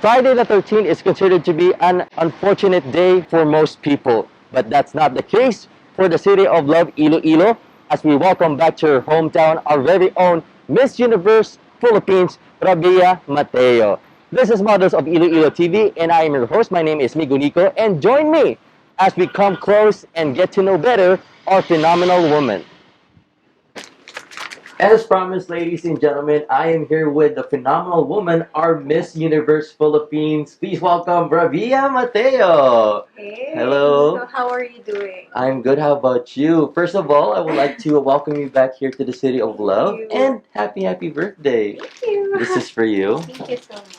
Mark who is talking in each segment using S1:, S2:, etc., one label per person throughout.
S1: Friday the 13th is considered to be an unfortunate day for most people, but that's not the case for the city of love, Iloilo, as we welcome back to her hometown our very own Miss Universe Philippines Rabiya Mateo. This is Models of Iloilo TV, and I am your host. My name is Migo Nico, and join me as we come close and get to know better our phenomenal woman. As promised, ladies and gentlemen, I am here with the phenomenal woman, our Miss Universe Philippines. Please welcome Rabiya Mateo.
S2: Hey,
S1: Hello.
S2: so how are you doing?
S1: I'm good. How about you? First of all, I would like to welcome you back here to the City of Love
S2: you.
S1: and happy birthday.
S2: Thank you.
S1: This is for you.
S2: Thank you so much.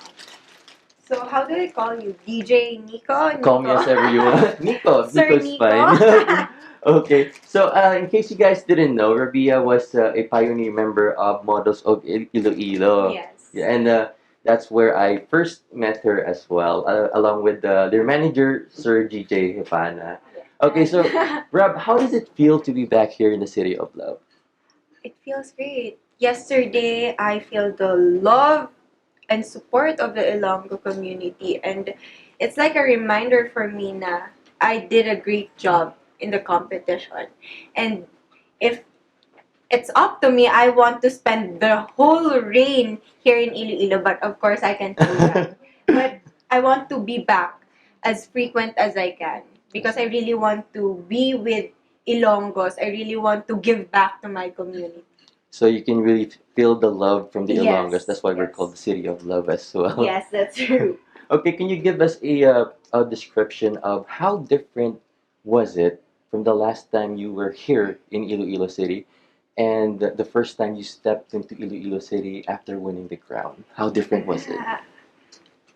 S2: So how do I call you? DJ Nico?
S1: Call me as ever you want. Nico.
S2: Sir
S1: Nico's
S2: Nico.
S1: fine. Okay, so in case you guys didn't know, Rabia was a pioneer member of Models of Iloilo.
S2: Yes.
S1: Yeah, and that's where I first met her as well, along with their manager, Sir GJ Hipana. Okay, so Rob, how does it feel to be back here in the City of Love?
S2: It feels great. Yesterday, I feel the love and support of the Ilonggo community, and it's like a reminder for me na I did a great job in the competition. And if it's up to me, I want to spend the whole reign here in Iloilo, but of course I can't do that. But I want to be back as frequent as I can because I really want to be with Ilonggos. I really want to give back to my community.
S1: So you can really feel the love from the
S2: Yes,
S1: Ilonggos. That's why we're
S2: yes.
S1: called the City of Love as well.
S2: Yes, that's true.
S1: Okay, can you give us a description of how different was it from the last time you were here in Iloilo City and the first time you stepped into Iloilo City after winning the crown? How different was it?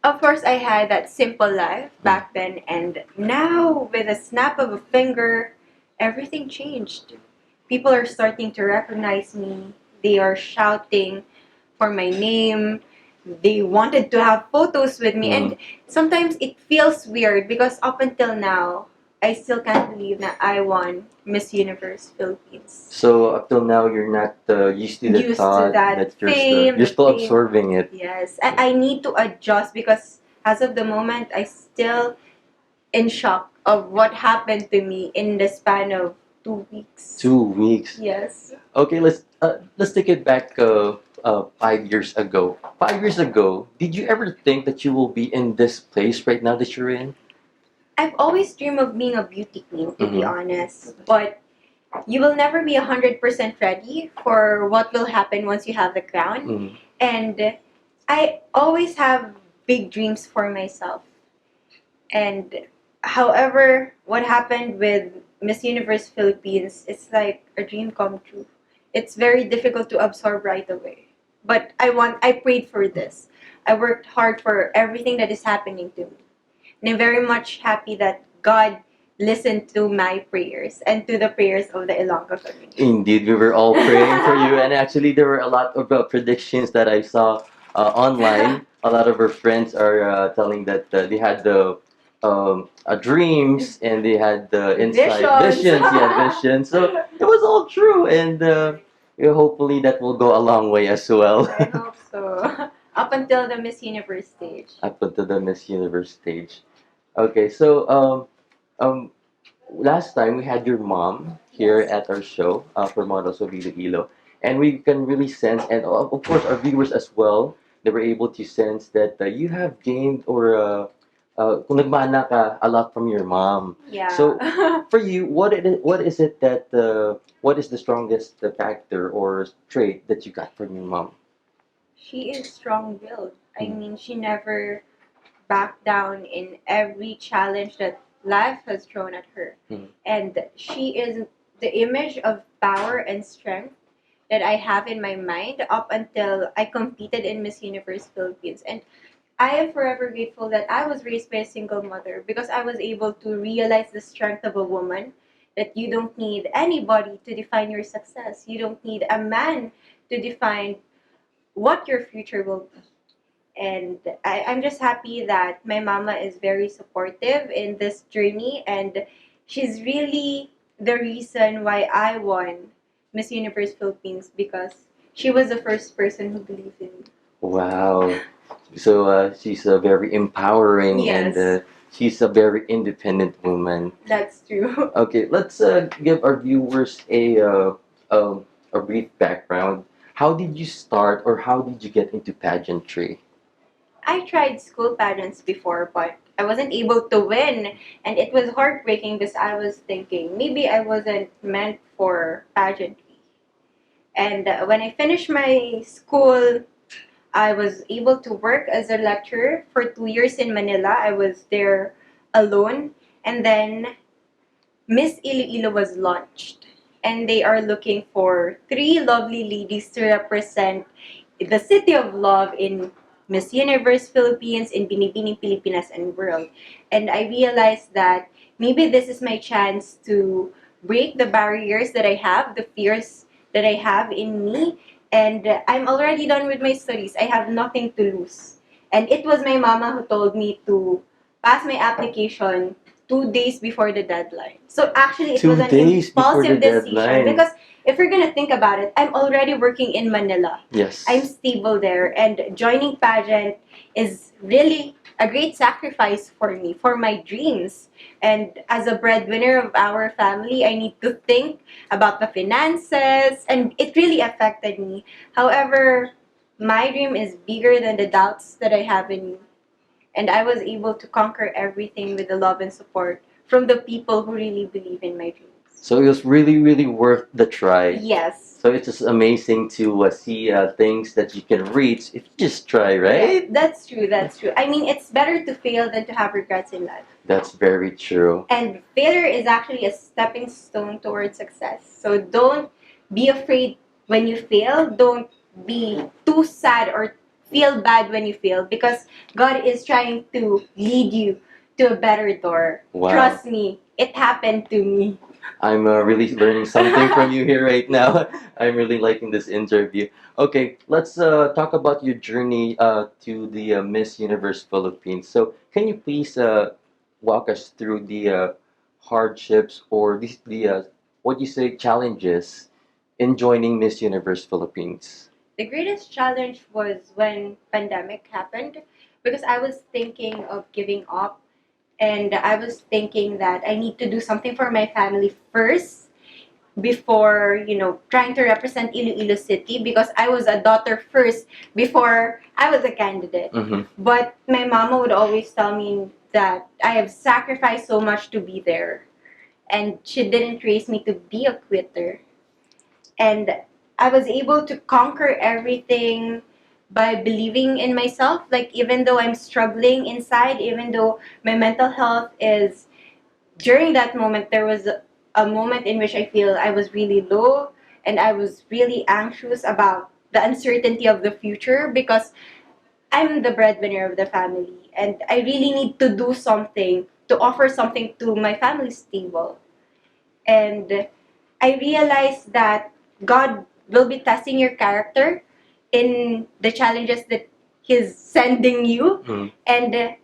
S2: Of course, I had that simple life back then, and now, with a snap of a finger, everything changed. People are starting to recognize me. They are shouting for my name. They wanted to have photos with me, and sometimes it feels weird because up until now, I still can't believe that I won Miss Universe Philippines.
S1: So up till now, you're not used to the
S2: Used to
S1: thought
S2: that
S1: that
S2: fame,
S1: you're
S2: the
S1: still
S2: fame.
S1: absorbing it.
S2: Yes, I need to adjust because as of the moment, I still in shock of what happened to me in the span of 2 weeks.
S1: 2 weeks.
S2: Yes.
S1: Okay, let's take it back 5 years ago. 5 years ago, did you ever think that you will be in this place right now that you're in?
S2: I've always dreamed of being a beauty queen, to be
S1: Mhm.
S2: honest. But you will never be 100% ready for what will happen once you have the crown.
S1: Mhm.
S2: And I always have big dreams for myself. And however, what happened with Miss Universe Philippines, it's like a dream come true. It's very difficult to absorb right away. But I prayed for this. I worked hard for everything that is happening to me. And I'm very much happy that God listened to my prayers and to the prayers of the Ilonggo community.
S1: Indeed, we were all praying for you, and actually, there were a lot of predictions that I saw online. A lot of our friends are telling that they had the dreams and they had the insight
S2: Visions.
S1: visions. So it was all true, and hopefully that will go a long way as well.
S2: I hope so. Up until the Miss Universe stage.
S1: Up until the Miss Universe stage. Okay, so last time we had your mom here
S2: Yes.
S1: at our show for Models of Iloilo, and we can really sense, and of course our viewers as well, they were able to sense that you have gained or kung nagmana ka a lot from your mom.
S2: Yeah.
S1: So for you, what is it that what is the strongest factor or trait that you got from your mom?
S2: She is strong-willed. I mean, she never backed down in every challenge that life has thrown at her.
S1: Mhm.
S2: And she is the image of power and strength that I have in my mind up until I competed in Miss Universe Philippines. And I am forever grateful that I was raised by a single mother because I was able to realize the strength of a woman, that you don't need anybody to define your success. You don't need a man to define what your future will be. And I'm just happy that my mama is very supportive in this journey, and she's really the reason why I won Miss Universe Philippines because she was the first person who believed in me.
S1: Wow. So she's a very empowering and
S2: Yes,
S1: she's a very independent woman.
S2: that's true.
S1: Okay, let's give our viewers a brief background. How did you start, or how did you get into pageantry?
S2: I tried school pageants before, but I wasn't able to win, and it was heartbreaking because I was thinking maybe I wasn't meant for pageantry. And when I finished my school, I was able to work as a lecturer for 2 years in Manila. I was there alone, and then Miss Iloilo was launched, and they are looking for three lovely ladies to represent the city of love in Miss Universe Philippines, in Binibining Pilipinas and world. And I realized that maybe this is my chance to break the barriers that I have, the fears that I have in me. And I'm already done with my studies. I have nothing to lose. And it was my mama who told me to pass my application 2 days before the deadline. So actually, it was
S1: Two
S2: an
S1: days before the
S2: impulsive decision
S1: deadline.
S2: because if you're gonna think about it, I'm already working in Manila.
S1: Yes.
S2: I'm stable there, and joining pageant is really a great sacrifice for me, for my dreams. And as a breadwinner of our family, I need to think about the finances, and it really affected me. However, my dream is bigger than the doubts that I have in me, and I was able to conquer everything with the love and support from the people who really believe in my dreams.
S1: So it was really, really worth the try.
S2: Yes.
S1: So it's just amazing to see things that you can reach if you just try, right?
S2: Yeah, that's true, that's true. I mean, it's better to fail than to have regrets in life.
S1: That's very true.
S2: And failure is actually a stepping stone towards success. So don't be afraid when you fail. Don't be too sad or feel bad when you fail, because God is trying to lead you to a better door.
S1: Wow.
S2: Trust me, it happened to me.
S1: I'm really learning something from you here right now. I'm really liking this interview. Okay, let's talk about your journey to the Miss Universe Philippines. So, can you please walk us through the hardships or the what you say challenges in joining Miss Universe Philippines?
S2: The greatest challenge was when pandemic happened, because I was thinking of giving up, and I was thinking that I need to do something for my family first before, trying to represent Iloilo City, because I was a daughter first before I was a candidate.
S1: Mm-hmm.
S2: But my mama would always tell me that I have sacrificed so much to be there, and she didn't raise me to be a quitter. And I was able to conquer everything by believing in myself. Like, even though I'm struggling inside, even though my mental health is, during that moment, there was a moment in which I feel I was really low, and I was really anxious about the uncertainty of the future, because I'm the breadwinner of the family, and I really need to do something to offer something to my family's table. And I realized that God will be testing your character in the challenges that He's sending you.
S1: Mm.
S2: And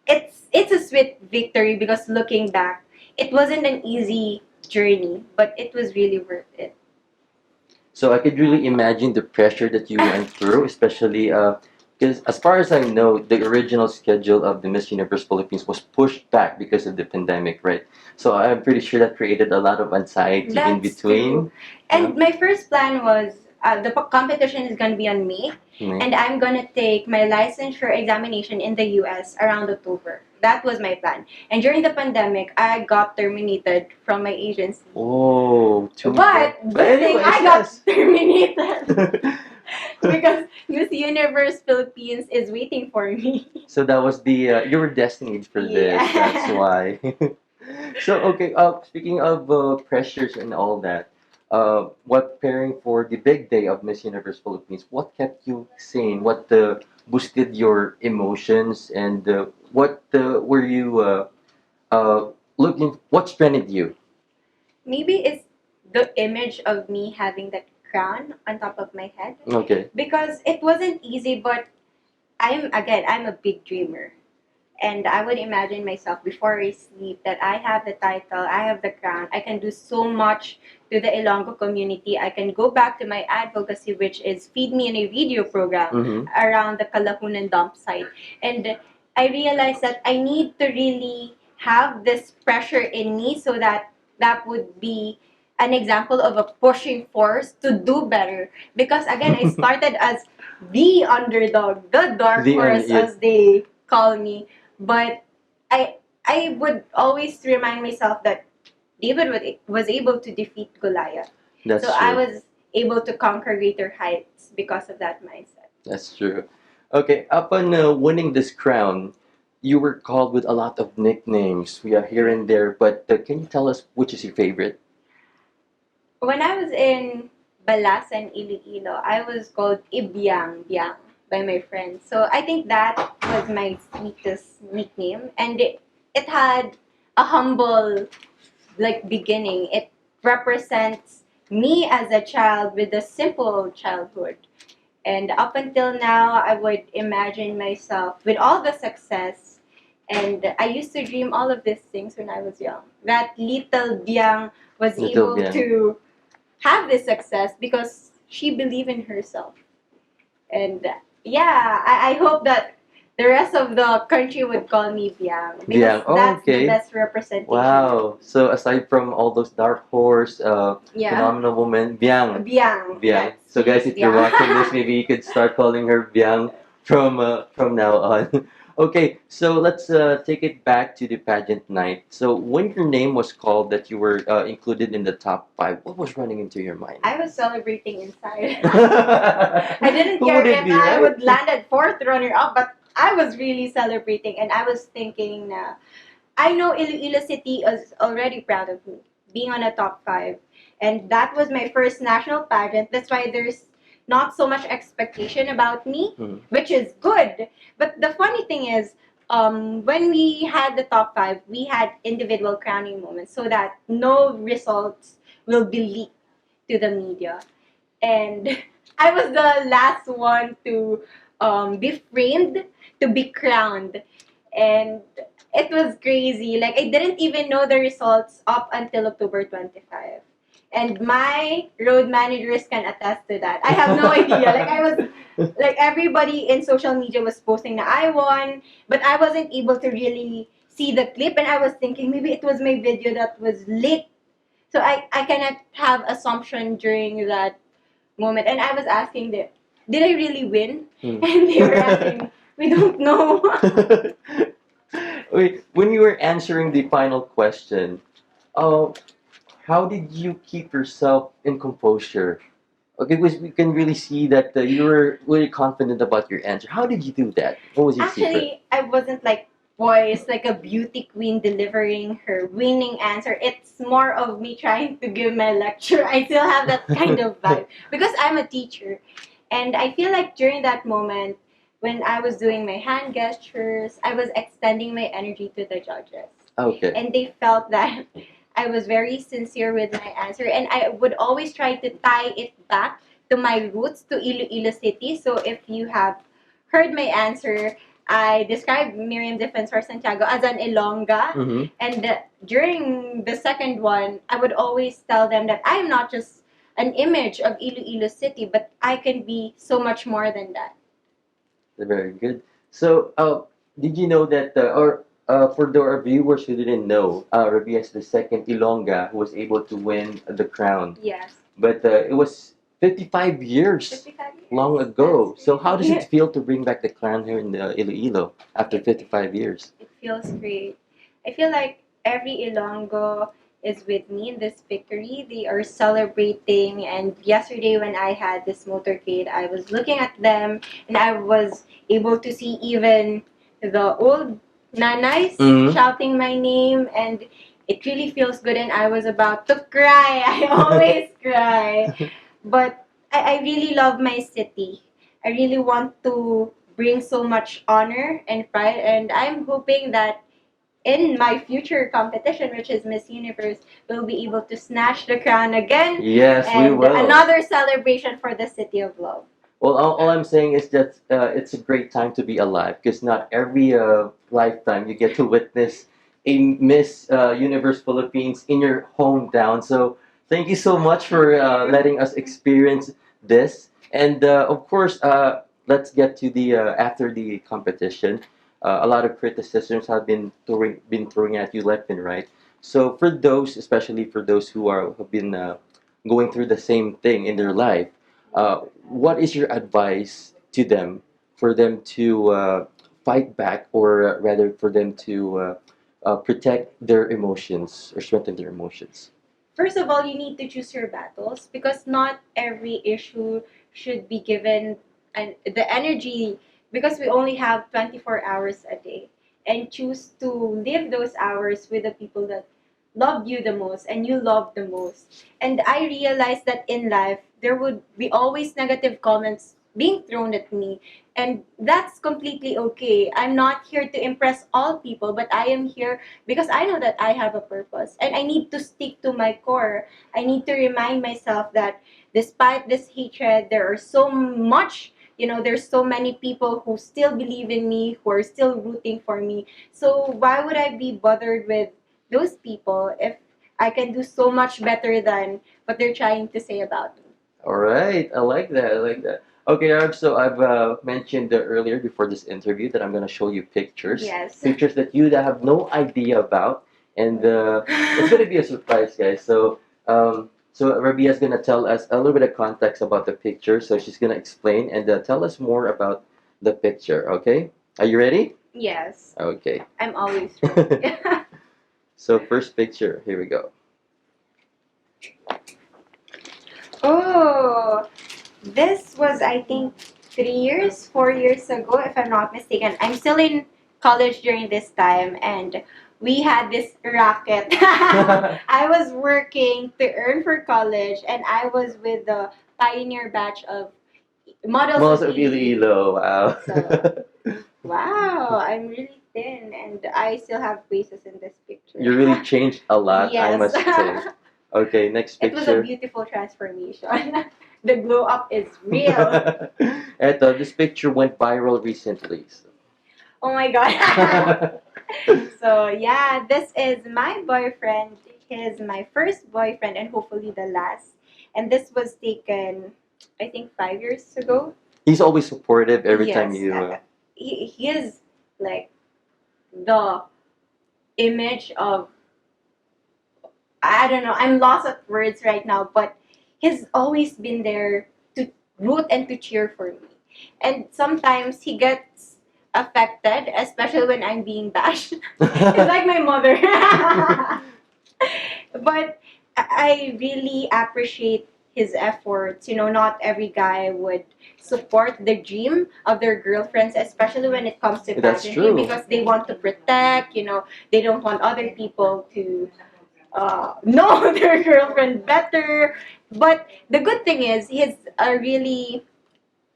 S2: it's a sweet victory, because looking back, it wasn't an easy journey, but it was really worth it.
S1: So I could really imagine the pressure that you went through, especially because as far as I know, the original schedule of the Miss Universe Philippines was pushed back because of the pandemic, right? So I'm pretty sure that created a lot of anxiety in
S2: That's
S1: between.
S2: true. And my first plan was, the competition is going to be on May,
S1: May.
S2: and I'm going to take my licensure examination in the US around October. That was my plan. And during the pandemic, I got terminated from my agency.
S1: Oh, too
S2: But
S1: bad.
S2: good thing I got
S1: yes.
S2: terminated, because Miss Universe Philippines is waiting for me.
S1: So that was the you were destined for this. That's
S2: Yeah.
S1: why. So okay. Speaking of pressures and all that, what preparing for the big day of Miss Universe Philippines? What kept you sane? What boosted your emotions? And what were you looking? What strengthened you?
S2: Maybe it's the image of me having that crown on top of my head,
S1: Okay.
S2: because it wasn't easy, but I'm a big dreamer. And I would imagine myself before I sleep that I have the title, I have the crown, I can do so much to the Ilonggo community, I can go back to my advocacy, which is Feed Me in a Video program
S1: Mm-hmm.
S2: around the Kalahunan dump site. And I realized that I need to really have this pressure in me so that that would be an example of a pushing force to do better. Because again, I started as the underdog, the dark horse,
S1: Yes,
S2: as they call me. But I I would always remind myself that David was able to defeat Goliath.
S1: that's
S2: So I
S1: true.
S2: was able to conquer greater heights because of that mindset.
S1: That's true. Okay, upon winning this crown, you were called with a lot of nicknames. We are here and there, but can you tell us which is your favorite?
S2: When I was in Balasan, Iloilo, I was called Ibyang Byang by my friends. So I think that was my sweetest nickname, and it had a humble like beginning. It represents me as a child with a simple childhood. And up until now, I would imagine myself with all the success. And I used to dream all of these things when I was young. That little Biang was
S1: Little
S2: able
S1: Bian.
S2: to have this success because she believed in herself. And yeah, I hope that the rest of the country would call me Biang because
S1: Bian. Oh,
S2: that's the
S1: okay.
S2: best representation.
S1: Wow. So aside from all those dark horse,
S2: Yeah.
S1: phenomenal woman, Biang.
S2: Biang.
S1: Biang.
S2: Yes,
S1: So guys,
S2: she's
S1: if you're
S2: Biang.
S1: watching this, maybe you could start calling her Biang from now on. Okay, so let's take it back to the pageant night. So when your name was called that you were included in the top five, what was running into your mind?
S2: I was celebrating inside.
S1: I
S2: I didn't
S1: Who
S2: care
S1: would it
S2: if
S1: be,
S2: I
S1: right?
S2: would land at fourth runner up, but I was really celebrating and I was thinking na I know Iloilo City is already proud of me being on a top five. And that was my first national pageant. That's why there's not so much expectation about me,
S1: Mhm.
S2: which is good. But the funny thing is, when we had the top five, we had individual crowning moments so that no results will be leaked to the media. And I was the last one to be framed to be crowned. And it was crazy. Like, I didn't even know the results up until October 25. And my road managers can attest to that. I have no idea. Like, I was, like, everybody in social media was posting that I won, but I wasn't able to really see the clip. And I was thinking maybe it was my video that was leaked. So I cannot have assumption during that moment. And I was asking them, did I really win?
S1: Hmm.
S2: And they were asking me, we don't know.
S1: Wait, when you were answering the final question, uh, how did you keep yourself in composure? Okay, because we can really see that you were really confident about your answer. How did you do that? What was your secret?
S2: Actually, I wasn't like poised like a beauty queen delivering her winning answer. It's more of me trying to give my lecture. I still have that kind of vibe because I'm a teacher. And I feel like during that moment, when I was doing my hand gestures, I was extending my energy to the judges.
S1: Okay.
S2: And they felt that I was very sincere with my answer. And I would always try to tie it back to my roots to Iloilo City. So if you have heard my answer, I described Miriam Defensor Santiago as an Ilongga.
S1: Mm-hmm.
S2: And during the second one, I would always tell them that I'm not just an image of Iloilo City, but I can be so much more than that.
S1: Very good. So, did you know that, for our viewers who didn't know, Rabiya is the second Ilongga who was able to win the crown.
S2: Yes.
S1: But it was 55 years
S2: 55 years.
S1: long ago.
S2: That's
S1: So, how does
S2: crazy.
S1: it feel to bring back the crown here in Iloilo after 55 years?
S2: It feels great. I feel like every Ilonggo is with me in this victory. They are celebrating. And yesterday, when I had this motorcade, I was looking at them and I was able to see even the old nanays
S1: Mhm.
S2: shouting my name. And it really feels good. And I was about to cry. I always cry. But I really love my city. I really want to bring so much honor and pride, and I'm hoping that in my future competition, which is Miss Universe, we'll be able to snatch the crown again.
S1: Yes, we
S2: And
S1: will.
S2: another celebration for the city of love.
S1: Well, all I'm saying is that it's a great time to be alive because not every lifetime you get to witness a Miss Universe Philippines in your hometown. So Thank you so much for letting us experience this. And of course, let's get to the after the competition. A lot of criticisms have been throwing at you left and right. So for those, especially for those have been going through the same thing in their life, what is your advice to them for them to fight back, or rather for them to protect their emotions or strengthen their emotions?
S2: First of all, you need to choose your battles because not every issue should be given and the energy because we only have 24 hours a day, and choose to live those hours with the people that loved you the most and you love the most. And I realized that in life there would be always negative comments being thrown at me, and that's completely okay. I'm not here to impress all people, but I am here because I know that I have a purpose and I need to stick to my core. I need to remind myself that despite this hatred, there are so much, there's so many people who still believe in me, who are still rooting for me. So why would I be bothered with those people if I can do so much better than what they're trying to say about me?
S1: All right, I like that. I like that. Okay, Arab, so I've mentioned earlier before this interview that I'm going to show you pictures.
S2: Yes.
S1: Pictures that you have no idea about. And it's going to be a surprise, guys. So Rabia's going to tell us a little bit of context about the picture. So she's going to explain and tell us more about the picture, okay? Are you ready?
S2: Yes,
S1: Okay.
S2: I'm always ready.
S1: So first picture, here we go.
S2: Oh, this was, I think, 3 years, 4 years ago, if I'm not mistaken. I'm still in college during this time, and we had this racket. I was working to earn for college, and I was with the pioneer batch of models
S1: Most
S2: of
S1: of Iloilo, wow.
S2: So, wow, I'm really thin, and I still have braces in this picture.
S1: You really changed a lot, I must say.
S2: Yes.
S1: Okay, next
S2: It was a
S1: picture.
S2: beautiful transformation. The glow up is real.
S1: Eto, this picture went viral recently.
S2: Oh my god. So yeah, this is my boyfriend. He is my first boyfriend and hopefully the last. And this was taken, I think, 5 years ago.
S1: He's always supportive every time
S2: Yes,
S1: you.
S2: he is like the image of, I don't know, I'm lost at words right now, but he's always been there to root and to cheer for me. And sometimes he gets affected, especially when I'm being bashed. He's like my mother. But I really appreciate his efforts. Not every guy would support the dream of their girlfriends, especially when it comes to
S1: That's
S2: pageantry,
S1: true.
S2: because they want to protect, they don't want other people to know their girlfriend better. But the good thing is, he's a really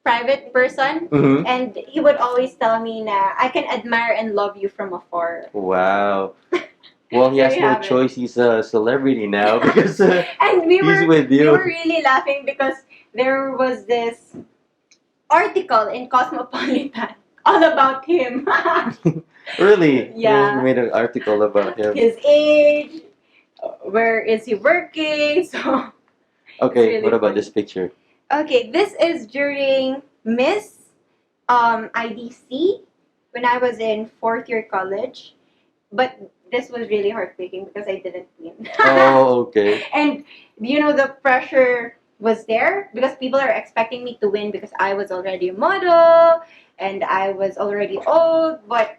S2: private person,
S1: Mhm.
S2: and he would always tell me na I can admire and love you from afar.
S1: Wow. Well, he
S2: There
S1: has
S2: you
S1: no
S2: have it.
S1: choice. He's a celebrity now because
S2: And we
S1: he's
S2: were
S1: with
S2: we
S1: you.
S2: were really laughing because there was this article in Cosmopolitan all about him.
S1: Really?
S2: Yeah.
S1: You made an article about him.
S2: His age, where is he working? So
S1: Okay,
S2: really
S1: what about
S2: funny.
S1: this picture?
S2: Okay, this is during Miss IDC when I was in fourth year college. But this was really heartbreaking because I didn't win.
S1: Oh, okay.
S2: And the pressure was there because people are expecting me to win because I was already a model and I was already old. But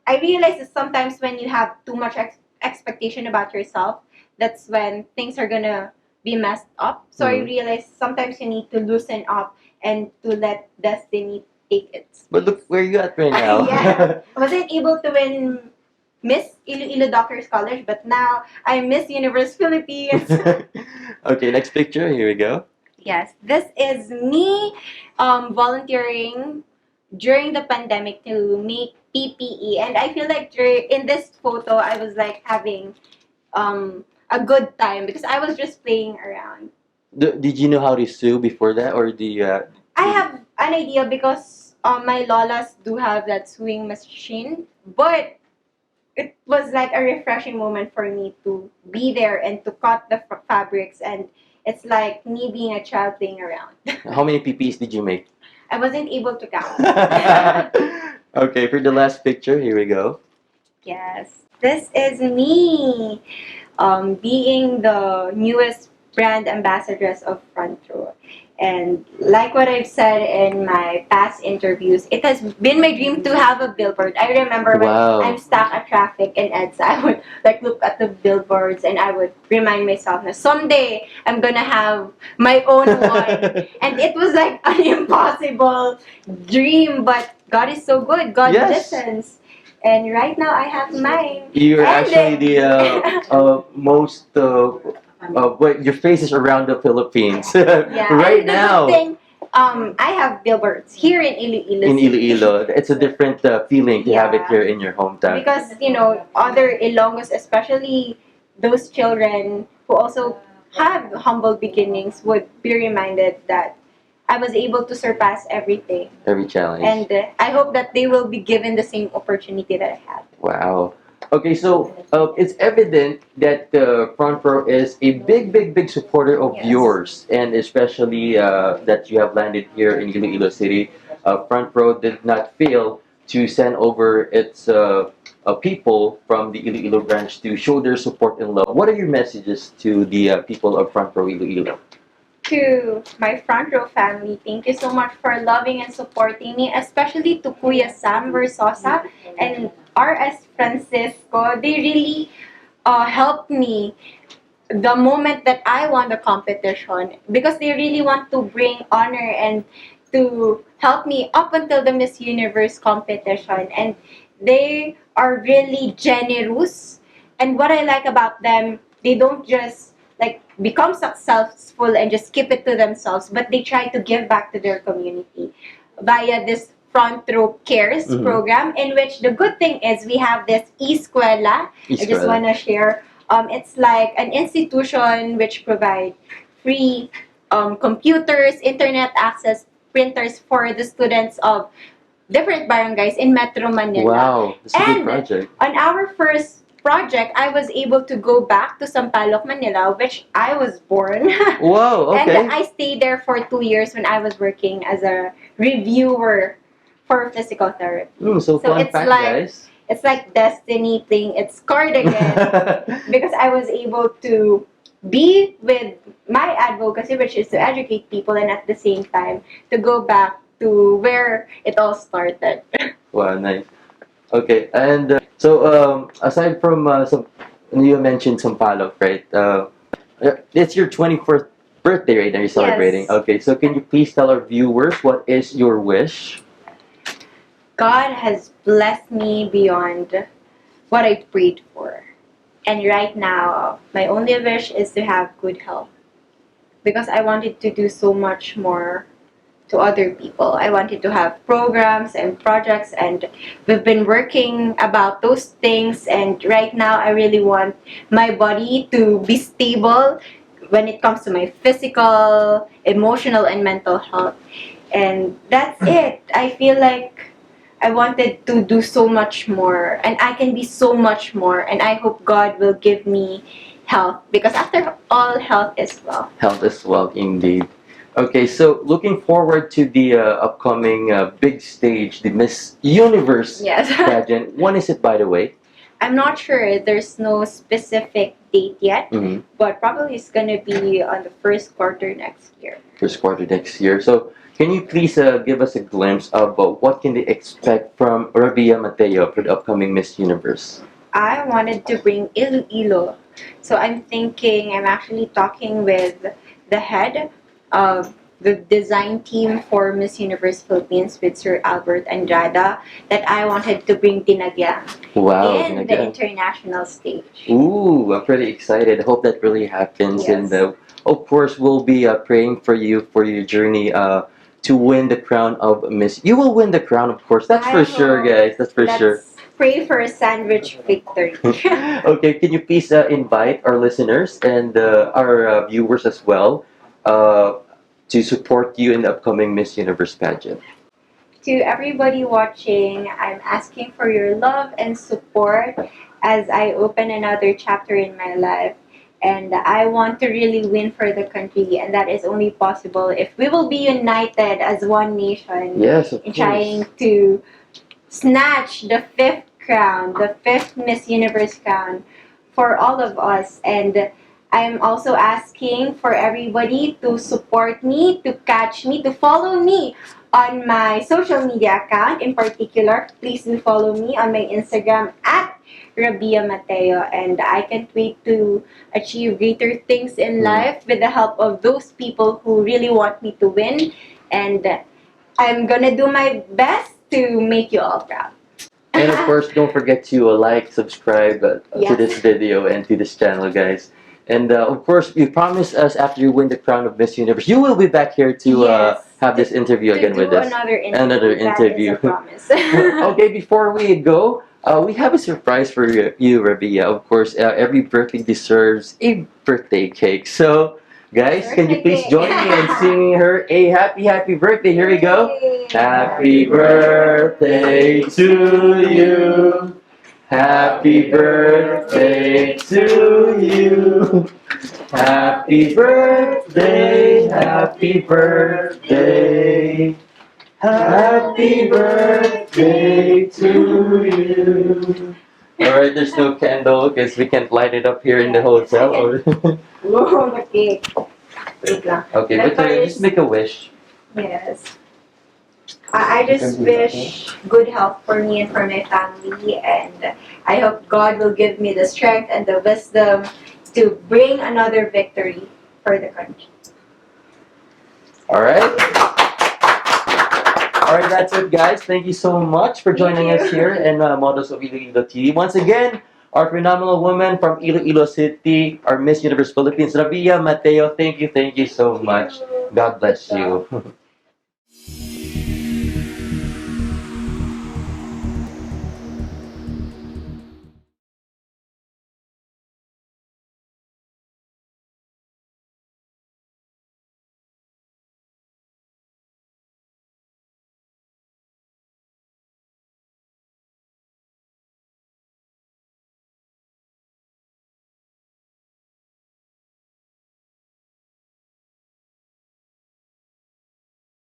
S2: I realized that sometimes when you have too much expectation about yourself, that's when things are gonna be messed up. So I
S1: Mhm.
S2: realized sometimes you need to loosen up and to let destiny take its
S1: But look where you at right now.
S2: yeah. I wasn't able to win Miss Iloilo Doctors College, but now I'm Miss Universe Philippines.
S1: Okay, next picture. Here we go.
S2: Yes, this is me volunteering during the pandemic to make PPE, and I feel like in this photo I was like having a good time because I was just playing around.
S1: Did you know how to sew before that, or
S2: I have an idea because my lolas do have that sewing machine, but it was like a refreshing moment for me to be there and to cut the fabrics, and it's like me being a child playing around.
S1: How many PPs did you make?
S2: I wasn't able to count.
S1: Okay, for the last picture, here we go.
S2: Yes, this is me, being the newest brand ambassadress of Front Row. And like what I've said in my past interviews, it has been my dream to have a billboard. I remember when
S1: Wow.
S2: I'm stuck at traffic in EDSA, I would like look at the billboards and I would remind myself that someday I'm gonna have my own one. And it was like an impossible dream, but God is so good. God
S1: Yes.
S2: listens. And right now I have mine.
S1: You're
S2: And
S1: actually the most what your face is around the Philippines
S2: yeah,
S1: right
S2: and the
S1: now.
S2: good thing, I have billboards here in Iloilo.
S1: In Iloilo, it's a different feeling to have it
S2: Yeah.
S1: here in your hometown.
S2: Because other Ilonggos, especially those children who also have humble beginnings, would be reminded that I was able to surpass everything,
S1: Every challenge.
S2: and I hope that they will be given the same opportunity that I had.
S1: Wow. Okay, so it's evident that Front Row is a big supporter of
S2: Yes.
S1: yours, and especially that you have landed here in Iloilo City. Front Row did not fail to send over its people from the Iloilo branch to show their support and love. What are your messages to the people of Front Row Iloilo?
S2: To my Front Row family, thank you so much for loving and supporting me, especially to Kuya Sam Versosa and RS Francisco. They really helped me the moment that I won the competition, because they really want to bring honor and to help me up until the Miss Universe competition. And they are really generous. And what I like about them, they don't just like become successful and just keep it to themselves, but they try to give back to their community via this Front Row Cares program, in which the good thing is we have this escuela. I just
S1: Escuela.
S2: want to share. It's like an institution which provide free computers, internet access, printers for the students of different barangays in Metro Manila.
S1: Wow, that's a good
S2: And
S1: project.
S2: on our first project, I was able to go back to Sampaloc, Manila, which I was born.
S1: Wow,
S2: And
S1: okay.
S2: I stayed there for 2 years when I was working as a reviewer for physical therapy.
S1: So
S2: So
S1: fun
S2: it's
S1: fact,
S2: like
S1: guys.
S2: it's like destiny playing its card again, because I was able to be with my advocacy, which is to educate people, and at the same time to go back to where it all started.
S1: Wow, nice. Okay, and so aside from some, you mentioned some palok, right? It's your 21st birthday, right? That you're celebrating.
S2: Yes.
S1: Okay, so can you please tell our viewers what is your wish?
S2: God has blessed me beyond what I prayed for. And right now, my only wish is to have good health, because I wanted to do so much more to other people. I wanted to have programs and projects, and we've been working about those things. And right now, I really want my body to be stable when it comes to my physical, emotional, and mental health. And that's it. I feel like I wanted to do so much more, and I can be so much more. And I hope God will give me health, because after all, health is wealth.
S1: Health as well, indeed. Okay, so looking forward to the upcoming big stage, the Miss Universe
S2: Yes.
S1: pageant. When is it, by the way?
S2: I'm not sure. There's no specific date yet,
S1: Mhm.
S2: but probably it's gonna be on the first quarter next year.
S1: First quarter next year. So, can you please give us a glimpse of what can they expect from Rabiya Mateo for the upcoming Miss Universe?
S2: I wanted to bring Iloilo. So I'm actually talking with the head of the design team for Miss Universe Philippines with Sir Albert Andrada, that I wanted to bring Dinagyang
S1: Wow,
S2: in the
S1: Dinagyang.
S2: international stage.
S1: Ooh, I'm pretty excited. I hope that really happens.
S2: Yes.
S1: And of course, we'll be praying for you for your journey to win the crown of Miss. You will win the crown, of course. That's for
S2: I
S1: sure,
S2: hope.
S1: guys. That's for sure.
S2: Let's pray for a sandwich victory.
S1: Okay, can you please invite our listeners and our viewers as well uh, to support you in the upcoming Miss Universe pageant?
S2: to everybody watching, I'm asking for your love and support as I open another chapter in my life. And I want to really win for the country, and that is only possible if we will be united as one nation
S1: Yes, of
S2: in
S1: course.
S2: trying to snatch the fifth crown, the fifth Miss Universe crown for all of us. And I'm also asking for everybody to support me, to catch me, to follow me on my social media account. In particular, please do follow me on my Instagram at Rabiya Mateo. And I can't wait to achieve greater things in life with the help of those people who really want me to win. And I'm gonna do my best to make you all proud.
S1: And of course, don't forget to like, subscribe to
S2: Yes.
S1: this video and to this channel, guys. And of course, you promised us after you win the crown of Miss Universe, you will be back here to
S2: Yes,
S1: have this interview
S2: to
S1: again
S2: do
S1: with us.
S2: another interview.
S1: Another
S2: That
S1: interview.
S2: is a promise.
S1: Okay, before we go, we have a surprise for you, Rabia. Of course, every birthday deserves a birthday cake. So, guys, can you please join me in singing her a happy birthday? Here we go.
S2: Yay.
S1: Happy birthday to you. Happy birthday to you. Happy birthday, happy birthday. Happy birthday to you. Alright, there's no candle because we can't light it up here in the hotel.
S2: Whoa, the cake. Wait lang.
S1: Okay, but just make a wish.
S2: Yes. I just wish good health for me and for my family, and I hope God will give me the strength and the wisdom to bring another victory for the country.
S1: Alright. Alright, that's it, guys. Thank you so much for joining
S2: Thank
S1: us
S2: you.
S1: here in Models of Iloilo TV. Once again, our phenomenal woman from Iloilo City, our Miss Universe Philippines Rabiya Mateo. Thank you so much. God bless you.